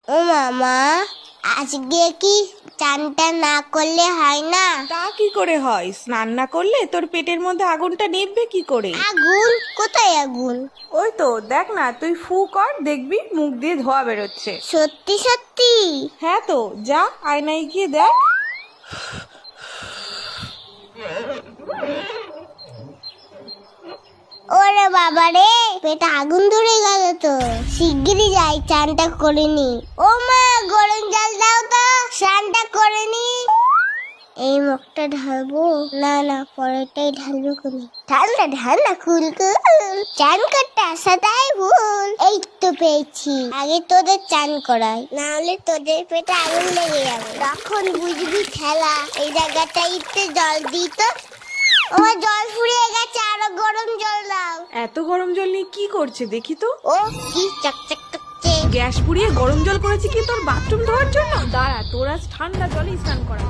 ও মামা, আজকে কি চানটা না করলে হয় না? তা কি করে হয়? স্নান না করলে তোর পেটের মধ্যে আগুনটা নিভবে কি করে? আগুন? কোথায় আগুন? ওই তো দেখ না, তুই ফু কর, দেখবি মুখ দিয়ে ধোয়া বেরোচ্ছে। সত্যি সত্যি? হ্যাঁ তো, যা আয়নায় গিয়ে দেখ। ওরে বাবা রে, পেটে আগুন ধরে গেল তো। শিগগিরই যাই, চানটা করে নি। ও মা, গরম জল দাও তো, স্নানটা করে নি। এই মুখটা ঢালবো না, পরেরটাই ঢালবো কোনে। ঠান্ডা ঠান্ডা কুলকুল, চান করতে আসাটাই ভুল। এই তো পেয়েছি, আগে তোদের চান করাই, না হলে তোদের পেটে আগুন লেগে যাবে। তখন বুঝবি খেলা। এই জায়গাটাইতে জল দিই তো। আমার জল ফুরিয়ে গেছে, আরো গরম জল দাও। এত গরম জল নিয়ে কি করছে দেখি তো। ও কি চকচক করছে। গ্যাস পুড়িয়ে গরম জল করেছে কি তোর বাথরুম ধোয়ার জন্য? দাঁড়া, তোর আজ ঠান্ডা জলে স্নান করা।